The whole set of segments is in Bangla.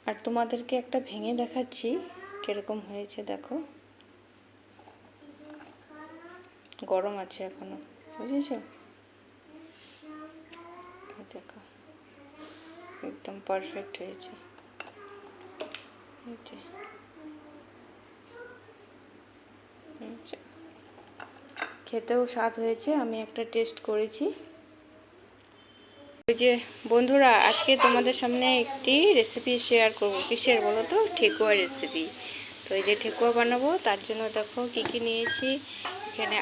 আর তোমাদেরকে একটা ভেঙে দেখাচ্ছি কিরকম হয়েছে। দেখো, গরম আছে এখনো, বুঝেছো? দেখো একদম পারফেক্ট হয়েছে। খেতেও স্বাদ হয়েছে। আমি একটা টেস্ট করেছি। ওই যে বন্ধুরা, আজকে তোমাদের সামনে একটি রেসিপি শেয়ার করব। কিসের বলো তো? ঠেকুয়া রেসিপি। তো এই যে ঠেকুয়া বানাবো, তার জন্য দেখো কি কি নিয়েছি। এখানে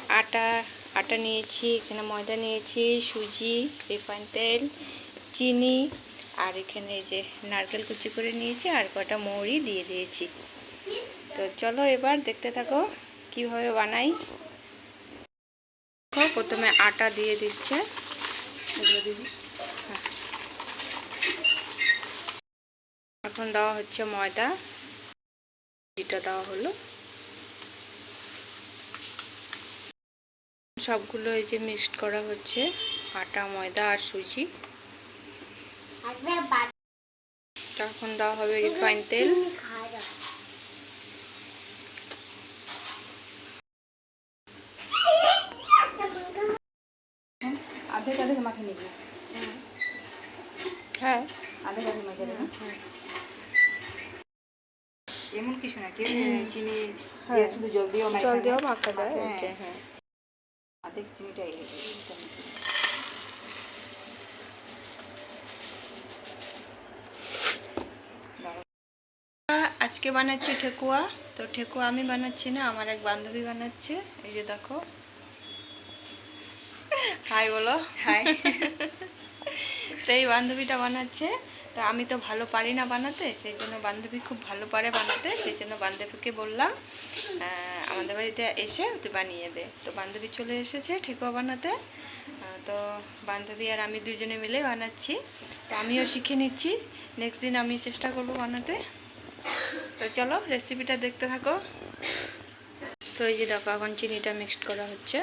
আটা নিয়েছি, এখানে ময়দা নিয়েছি, সুজি, রিফাইন তেল, চিনি, আর এখানে এই যে নারকেল কুচি করে নিয়েছি, আর কটা মৌরি দিয়ে দিয়েছি। তো চলো এবার দেখতে থাকো কিভাবে বানাই। প্রথমে আটা দিয়ে দিচ্ছে, এখন দেওয়া হচ্ছে ময়দা, যেটা দেওয়া হলো। সবগুলো এই যে মিক্সড করা হচ্ছে, আটা, ময়দা আর সুজি। তখন দেওয়া হবে রিফাইন তেল, হ্যাঁ এমন কিছু না, চিনি শুধু জল দিয়েও মাখা যায়। হ্যাঁ, আধেক চিনিটা আজকে বানাচ্ছি ঠেকুয়া। তো ঠেকুয়া আমি বানাচ্ছি না, আমার এক বান্ধবী বানাচ্ছে। এই যে দেখো, হাই বলো। হাই। তো এই বান্ধবীটা বানাচ্ছে। তো আমি তো ভালো পারি না বানাতে, সেই জন্য বান্ধবী খুব ভালো পারে বানাতে, সেই জন্য বান্ধবীকে বললাম আমাদের বাড়িতে এসে তুই বানিয়ে দে। তো বান্ধবী চলে এসেছে ঠেকুয়া বানাতে। তো বান্ধবী আর আমি দুজনে মিলে বানাচ্ছি। তো আমিও শিখে নিচ্ছি, নেক্সট দিন আমি চেষ্টা করব বানাতে। তো চলো রেসিপিটা দেখতে থাকো। তো এই যে দেখো, এখন চিনিটা মিক্সড করা হচ্ছে।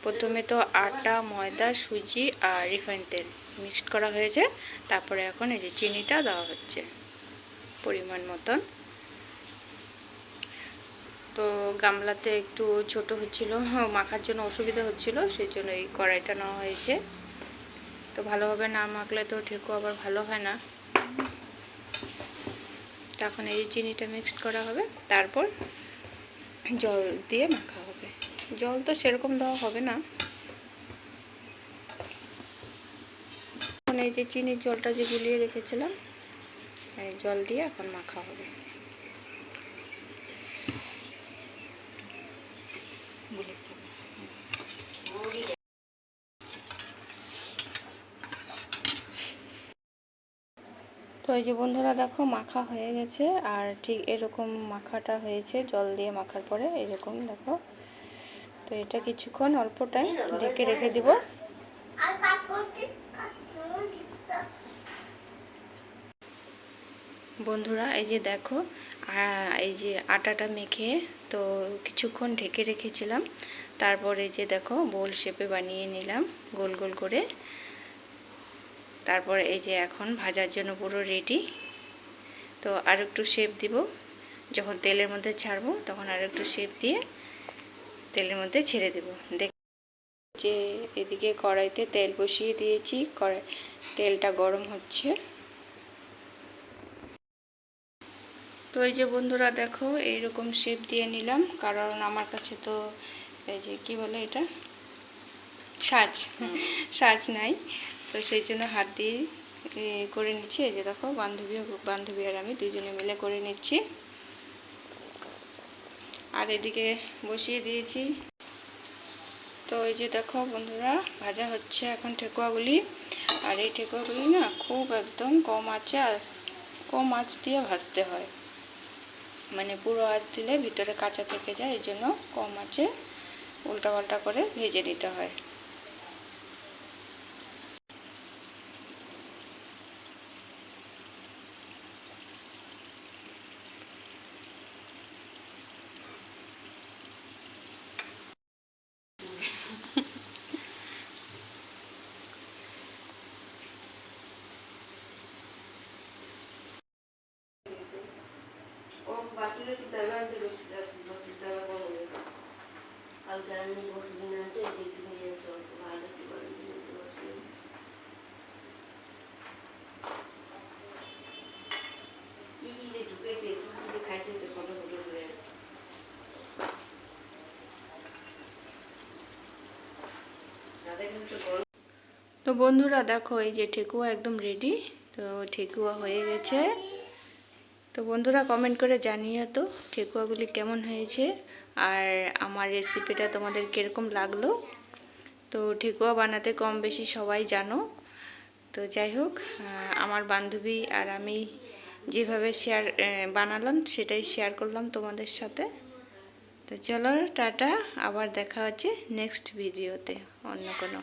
প্রথমে তো আটা, ময়দা, সুজি আর রিফাইন তেল মিক্সড করা হয়েছে। তারপরে এখন এই যে চিনিটা দেওয়া হচ্ছে পরিমাণ মতন। তো গামলাতে একটু ছোট হচ্ছিল, মাখার জন্য অসুবিধা হচ্ছিল, সেই জন্য এই কড়াইটা নেওয়া হয়েছে। তো ভালোভাবে না মাখলে তো ঠেকুয়া আবার ভালো হয় না। তখন এই চিনিটা মিক্সড করা হবে, তারপর জল দিয়ে মাখা হবে। জল তো সেরকম দেওয়া হবে না। এখন এই যে চিনির জলটা যে গুলিয়ে রেখেছিলাম, এই জল দিয়ে এখন মাখা হবে। তো এই যে বন্ধুরা দেখো, মাখা হয়ে গেছে। আর ঠিক এরকম মাখাটা হয়েছে জল দিয়ে মাখার পরে, এরকম দেখো। তো এটা কিছুক্ষণ অল্প টাইম ঢেকে রেখে দিব। বন্ধুরা এই যে দেখো, এই যে আটাটা মেখে তো কিছুক্ষণ ঢেকে রেখেছিলাম। তারপর এই যে দেখো, বোল শেপে বানিয়ে নিলাম গোল গোল করে। তারপর এই যে এখন ভাজার জন্য পুরো রেডি। তো আর একটু শেপ দিব, যখন তেলের মধ্যে ছাড়বো তখন আর একটু শেপ দিয়ে তেলের মধ্যে ছেড়ে দেব। দেখ যে এদিকে কড়াইতে তেল বসিয়ে দিয়েছি, তেলটা গরম হচ্ছে। তো এই যে বন্ধুরা দেখো, এইরকম শেপ দিয়ে নিলাম, কারণ আমার কাছে তো এই যে কি বলে এটা, সাজ নাই। তো সেই জন্য হাত দিয়ে করে নিচ্ছি। এই যে দেখো, বান্ধবী আর আমি দুজনে মিলে করে নিচ্ছি। আর এদিকে বসিয়ে দিয়েছি। তো এই যে দেখো বন্ধুরা, ভাজা হচ্ছে এখন ঠেকুয়াগুলি। আর এই ঠেকুয়াগুলি না খুব একদম কম আঁচ দিয়ে ভাজতে হয়, মানে পুরো আঁচ দিলে ভিতরে কাঁচা থেকে যায়, এই জন্য কম আঁচে উল্টাপাল্টা করে ভেজে নিতে হয়। তো বন্ধুরা দেখো, এই যে ঠেকুয়া একদম রেডি। তো ঠেকুয়া হয়ে গেছে। তো বন্ধুরা কমেন্ট করে জানিও তো ঠেকুয়াগুলি কেমন হয়েছে, আর আমার রেসিপিটা তোমাদের কীরকম লাগলো। তো ঠেকুয়া বানাতে কম বেশি সবাই জানো। তো যাই হোক, আমার বান্ধবী আর আমি যেভাবে বানালাম সেটাই শেয়ার করলাম তোমাদের সাথে। তো চলো টাটা, আবার দেখা হচ্ছে নেক্সট ভিডিওতে অন্য কোনো।